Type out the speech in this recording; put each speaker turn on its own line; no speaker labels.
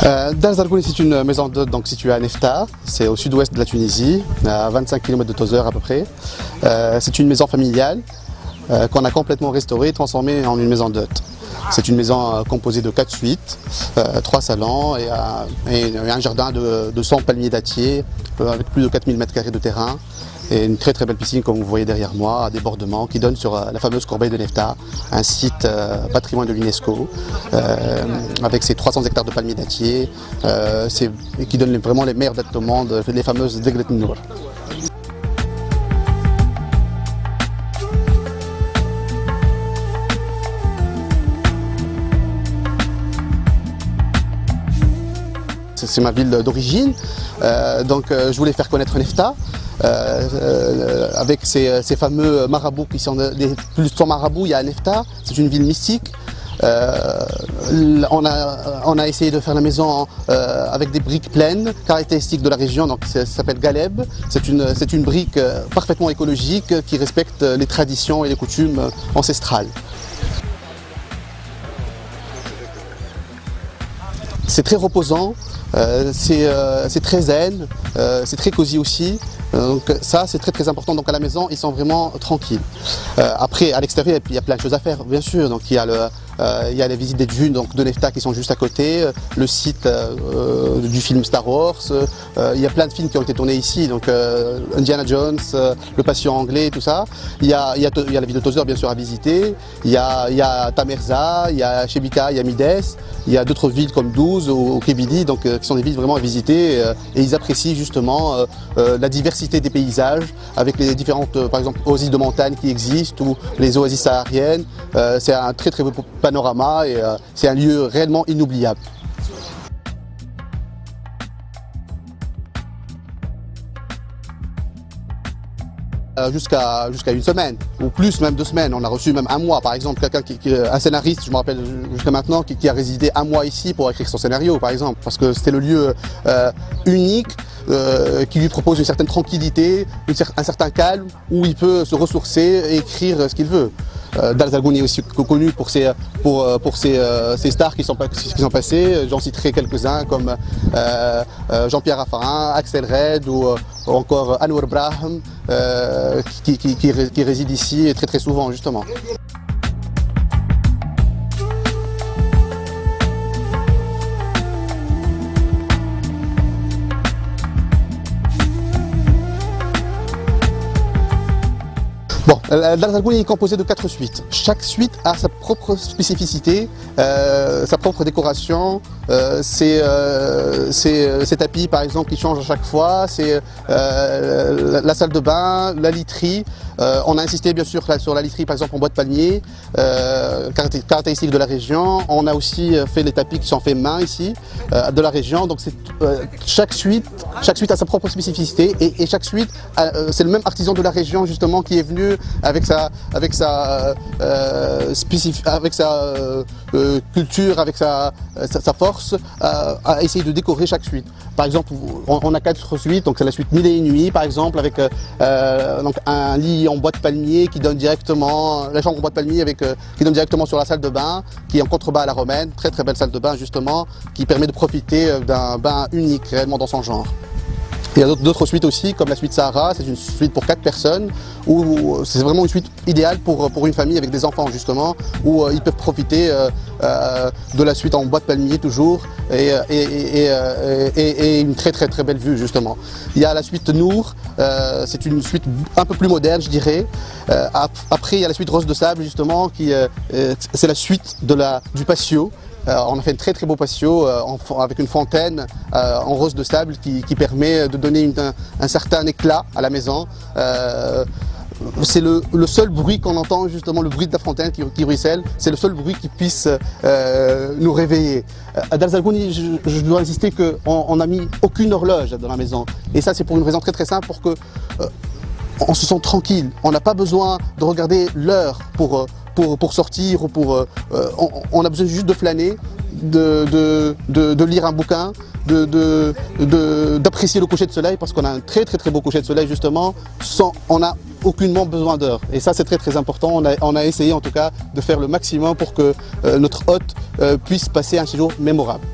Dar Zargouni, c'est une maison d'hôtes donc située à Nefta, c'est au sud-ouest de la Tunisie, à 25 km de Tozeur à peu près. C'est une maison familiale qu'on a complètement restaurée et transformée en une maison d'hôtes. C'est une maison composée de 4 suites, 3 salons et un jardin de 100 palmiers dattiers avec plus de 4000 m² de terrain. Et une très belle piscine comme vous voyez derrière moi, à débordement, qui donne sur la fameuse corbeille de Nefta, un site patrimoine de l'UNESCO, avec ses 300 hectares de palmiers dattiers, qui donne vraiment les meilleures dates au monde, les fameuses Deglet Nour. C'est ma ville d'origine, donc je voulais faire connaître Nefta. Avec ces fameux marabouts qui sont des plus de 100 marabouts, il y a Nefta, c'est une ville mystique. On a essayé de faire la maison avec des briques pleines, caractéristiques de la région, donc ça s'appelle Galeb. C'est une brique parfaitement écologique qui respecte les traditions et les coutumes ancestrales. C'est très reposant, c'est très zen, c'est très cosy aussi. Donc ça c'est très important, donc à la maison ils sont vraiment tranquilles. Après à l'extérieur il y a plein de choses à faire bien sûr, donc il y a les visites des dunes donc, de Nefta qui sont juste à côté, le site du film Star Wars, il y a plein de films qui ont été tournés ici, donc Indiana Jones, Le Patient anglais, tout ça. Il y a la ville de Tozeur bien sûr à visiter, il y a Tamerza, il y a Chebika, il y a Mides, il y a d'autres villes comme Douz ou Kébidi, donc qui sont des villes vraiment à visiter et ils apprécient justement la diversité des paysages avec les différentes, par exemple, oasis de montagne qui existent ou les oasis sahariennes. C'est un très beau panorama et c'est un lieu réellement inoubliable. Jusqu'à une semaine, ou plus, même 2 semaines. On a reçu même un mois, par exemple, un scénariste, je me rappelle jusqu'à maintenant, qui a résidé un mois ici pour écrire son scénario, par exemple, parce que c'était le lieu unique qui lui propose une certaine tranquillité, un certain calme, où il peut se ressourcer et écrire ce qu'il veut. Dar Zargouni est aussi connu pour ses stars qui sont passés. J'en citerai quelques-uns comme Jean-Pierre Raffarin, Axel Red ou encore Anwar Brahim qui réside ici très souvent justement. Bon, Dar Zargouni est composé de 4 suites. Chaque suite a sa propre spécificité, sa propre décoration, ses tapis par exemple qui changent à chaque fois, c'est la salle de bain, la literie. On a insisté bien sûr sur la literie par exemple en bois de palmier, caractéristique de la région. On a aussi fait les tapis qui sont faits main ici, de la région. Donc chaque suite a sa propre spécificité et chaque suite, c'est le même artisan de la région justement qui est venu avec sa culture, avec sa force, à essayer de décorer chaque suite. Par exemple, on a 4 suites, donc c'est la suite 1000 et une nuits par exemple, avec donc un lit en bois de palmier qui donne directement, la chambre en bois de palmier qui donne directement sur la salle de bain, qui est en contrebas à la romaine, très belle salle de bain justement, qui permet de profiter d'un bain unique réellement dans son genre. Il y a d'autres suites aussi, comme la suite Sahara, c'est une suite pour 4 personnes, où c'est vraiment une suite idéale pour une famille avec des enfants justement, où ils peuvent profiter de la suite en bois de palmier toujours, et une très belle vue justement. Il y a la suite Nour, c'est une suite un peu plus moderne je dirais. Après il y a la suite Rose de Sable justement, c'est la suite du patio. On a fait un très beau patio avec une fontaine en rose de sable qui permet de donner un certain éclat à la maison. C'est le seul bruit qu'on entend, justement le bruit de la fontaine qui ruisselle, c'est le seul bruit qui puisse nous réveiller. À Dar Zargouni, je dois insister qu'on n'a mis aucune horloge dans la maison. Et ça c'est pour une raison très simple, pour que on se sente tranquille. On n'a pas besoin de regarder l'heure pour sortir ou on a besoin juste de flâner, de lire un bouquin, d'apprécier le coucher de soleil, parce qu'on a un très beau coucher de soleil justement, on n'a aucunement besoin d'heure. Et ça c'est très important, on a essayé en tout cas de faire le maximum pour que notre hôte puisse passer un séjour mémorable.